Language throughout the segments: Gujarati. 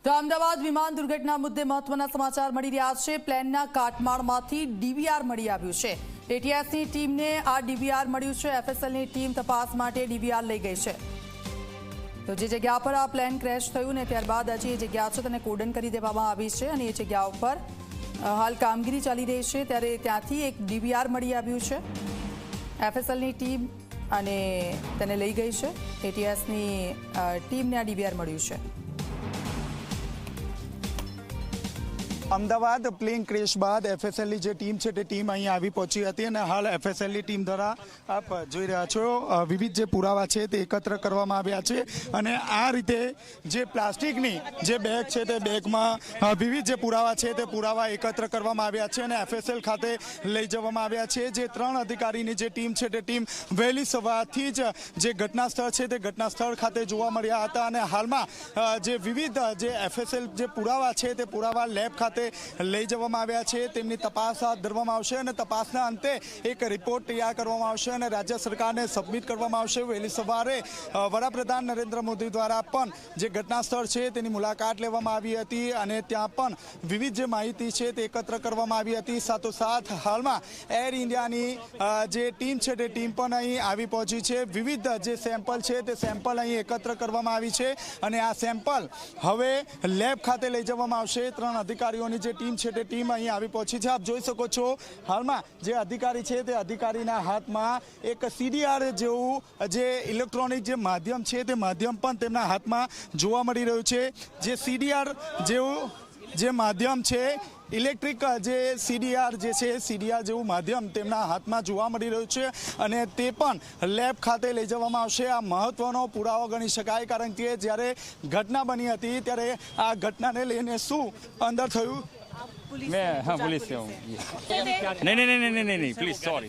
તો અમદાવાદ વિમાન દુર્ઘટના મુદ્દે મહત્વના સમાચાર મળી રહ્યા છે। પ્લેનના કાટમાળમાંથી ડીવીઆર મળી આવ્યું છે। એટીએસની ટીમને આ ડીવીઆર મળ્યું છે। એફએસએલની ટીમ તપાસ માટે ડીવીઆર લઈ ગઈ છે। તો જે જગ્યા પર આ પ્લેન ક્રેશ થયું ને ત્યારબાદ હજી એ જગ્યા છે તેને કોર્ડન કરી દેવામાં આવી છે અને એ જગ્યા ઉપર હાલ કામગીરી ચાલી રહી છે। ત્યારે ત્યાંથી એક ડીવીઆર મળી આવ્યું છે। એફએસએલની ટીમ અને તેને લઈ ગઈ છે। એટીએસની ટીમને આ ડીવીઆર મળ્યું છે। અમદાવાદ પ્લેન ક્રેશ બાદ એફએસએલની જે ટીમ છે તે ટીમ અહીં આવી પહોંચી હતી અને હાલ એફએસએલની ટીમ દ્વારા આપ જોઈ રહ્યા છો વિવિધ જે પુરાવા છે તે એકત્ર કરવામાં આવ્યા છે અને આ રીતે જે પ્લાસ્ટિકની જે બેગ છે તે બેગમાં વિવિધ જે પુરાવા છે તે પુરાવા એકત્ર કરવામાં આવ્યા છે અને એફએસએલ ખાતે લઈ જવામાં આવ્યા છે। જે 3 અધિકારીની જે ટીમ છે તે ટીમ વહેલી સવારથી જ જે ઘટના સ્થળ છે તે ઘટના સ્થળ ખાતે જોવા મળ્યા હતા અને હાલમાં જે વિવિધ જે એફએસએલ જે પુરાવા છે તે પુરાવા લેબ ખાતે લઈ જવામાં આવ્યા છે। તેમની તપાસ હાથ ધરવામાં આવશે અને તપાસના અંતે એક રિપોર્ટ તૈયાર કરવામાં આવશે અને રાજ્ય સરકારને સબમિટ કરવામાં આવશે। વહેલી સવારે વડાપ્રધાન નરેન્દ્ર મોદી દ્વારા પણ જે ઘટના સ્થળ છે તેની મુલાકાત લેવામાં આવી હતી અને ત્યાં પણ વિવિધ જે માહિતી છે તે એકત્ર કરવામાં આવી હતી। સાથોસાથ હાલમાં એર ઇન્ડિયાની જે ટીમ છે તે ટીમ પણ અહીં આવી પહોંચી છે। વિવિધ જે સેમ્પલ છે તે સેમ્પલ અહીં એકત્ર કરવામાં આવી છે અને આ સેમ્પલ હવે લેબ ખાતે લઈ જવામાં આવશે। 3 અધિકારીઓ જે ટીમ છે તે ટીમ અહીં આવી પહોંચી છે। આપ જોઈ શકો છો હાલમાં જે અધિકારી છે તે અધિકારીના હાથમાં એક સીડીઆર જેવું જે ઇલેક્ટ્રોનિક જે માધ્યમ છે તે માધ્યમ પણ તેમના હાથમાં જોવા મળી રહ્યું છે। જે સીડીઆર જેવું જે માધ્યમ છે ઇલેક્ટ્રિક જે સીડીઆર જે છે સીડીઆર જેવું માધ્યમ તેમના હાથમાં જોવા મળી રહ્યું છે અને તે પણ લેબ ખાતે લઈ જવામાં આવશે। આ મહત્વનો પુરાવો ગણી શકાય કારણ કે જ્યારે ઘટના બની હતી ત્યારે આ ઘટનાને લઈને શું અંદર થયું। मैं हाँ पुलिस से हूँ। नहीं प्लीज सॉरी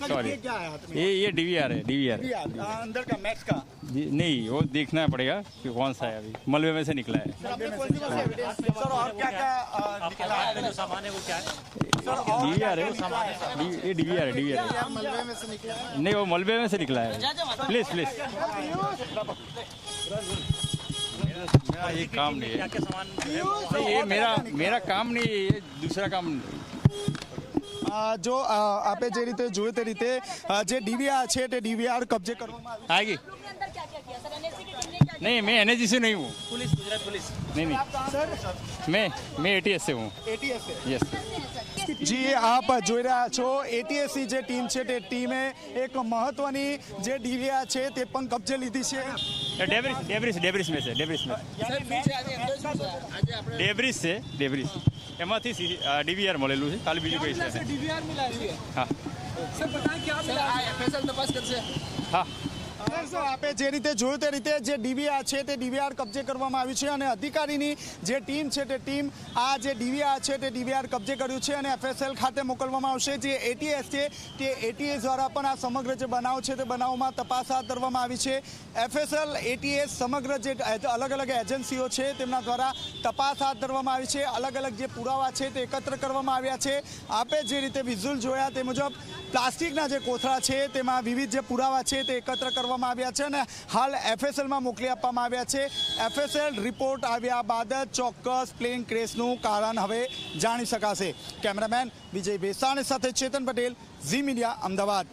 ये डीवीआर है डीवीआर अंदर का मैक्स का नहीं वो देखना पड़ेगा कि कौन सा है। अभी मलबे में से निकला है। सर और क्या क्या सामान है वो क्या है? डीवीआर है ये डीवीआर है मलबे में से निकला है? नहीं वो मलबे में से निकला है। प्लीज मेरा ये काम नहीं है। क्या सामान नहीं, ये मेरा काम नहीं है, ये दूसरा काम नहीं। जो आपे જે રીતે જોયું તે રીતે જે ડીવીઆર છે તે ડીવીઆર કબજે કરવામાં आएगी नहीं मैं एनएजी से नहीं हूँ। पुलिस गुजरात पुलिस नहीं मैं एटीएस से हूँ। એટીએસ यस જી આપ જોઈ રહ્યા છો એટીએસની જે ટીમ છે તે ટીમે એક મહત્વની જે ડીવીઆર છે તે પણ કબજે લીધી છે। डेब्रिस में से डेब्रिस એમાંથી ડીવીઆર મળેલું છે। કાલે બીજું કઈ છે ડીવીઆર મિલાવી है હા सर बताएं क्या मिला है एफएसएल तपास करશે હા આપે જે રીતે જોયું તે રીતે જે ડીવીઆર છે તે ડીવીઆર કબજે કરવામાં આવ્યું છે અને અધિકારીની જે ટીમ છે તે ટીમ આ જે ડીવીઆર છે તે ડીવીઆર કબજે કર્યું છે અને એફએસએલ ખાતે મોકલવામાં આવશે। જે એટીએસ છે તે એટીએસ દ્વારા પણ આ સમગ્ર જે બનાવ છે તે બનાવમાં તપાસ હાથ ધરવામાં આવી છે। એફએસએલ એટીએસ સમગ્ર જે અલગ અલગ એજન્સીઓ છે તેમના દ્વારા તપાસ હાથ ધરવામાં આવી છે। અલગ અલગ જે પુરાવા છે તે એકત્ર કરવામાં આવ્યા છે। આપે જે રીતે વિઝ્યુઅલ જોયા તે મુજબ પ્લાસ્ટિકના જે કોથળા છે તેમાં વિવિધ જે પુરાવા છે તે એકત્ર કરવામાં આવ્યા છે અને હાલ એફએસએલમાં મોકલી આપવામાં આવ્યા છે। એફએસએલ રિપોર્ટ આવ્યા બાદ જ ચોક્કસ પ્લેન ક્રેશનું કારણ હવે જાણી શકાશે। કેમેરામેન વિજય બેસાણી સાથે ચેતન પટેલ, ઝી મીડિયા, અમદાવાદ।